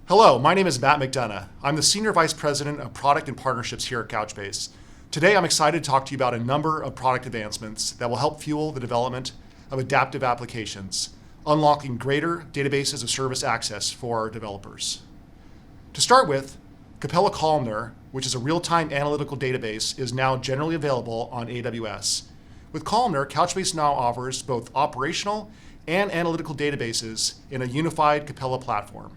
Hello, my name is Matt McDonough. I'm the Senior Vice President of Product and Partnerships here at Couchbase. Today, I'm excited to talk to you about a number of product advancements that will help fuel the development of adaptive applications, unlocking greater databases of service access for our developers. To start with, Capella Columnar, which is a real-time analytical database, is now generally available on AWS. With Columnar, Couchbase now offers both operational and analytical databases in a unified Capella platform.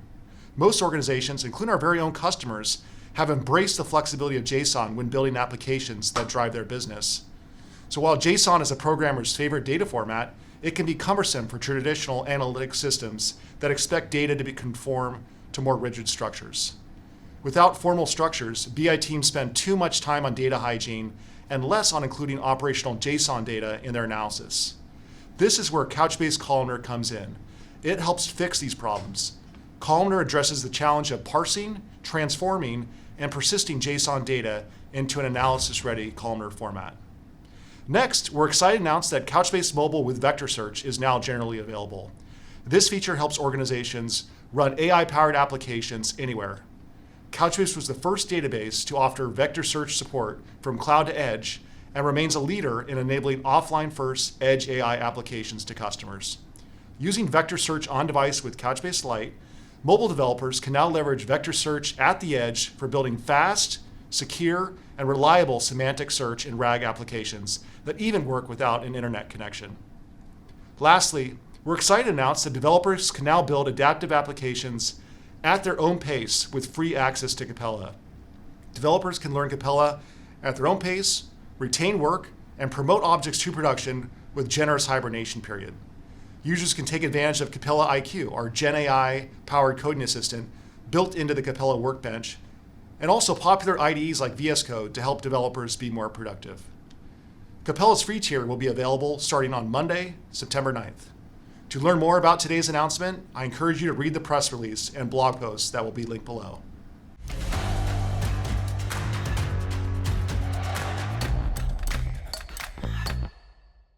Most organizations, including our very own customers, have embraced the flexibility of JSON when building applications that drive their business. So while JSON is a programmer's favorite data format, it can be cumbersome for traditional analytic systems that expect data to be conform to more rigid structures. Without formal structures, BI teams spend too much time on data hygiene and less on including operational JSON data in their analysis. This is where Couchbase Columnar comes in. It helps fix these problems. Columnar addresses the challenge of parsing, transforming, and persisting JSON data into an analysis-ready columnar format. Next, we're excited to announce that Couchbase Mobile with vector search is now generally available. This feature helps organizations run AI-powered applications anywhere. Couchbase was the first database to offer vector search support from cloud to edge and remains a leader in enabling offline-first edge AI applications to customers. Using vector search on device with Couchbase Lite, mobile developers can now leverage vector search at the edge for building fast, secure, and reliable semantic search and RAG applications that even work without an internet connection. Lastly, we're excited to announce that developers can now build adaptive applications at their own pace with free access to Capella. Developers can learn Capella at their own pace, retain work, and promote objects to production with generous hibernation period. Users can take advantage of Capella IQ, our Gen AI-powered coding assistant built into the Capella workbench, and also popular IDEs like VS Code to help developers be more productive. Capella's Free Tier will be available starting on Monday, September 9th. To learn more about today's announcement, I encourage you to read the press release and blog posts that will be linked below.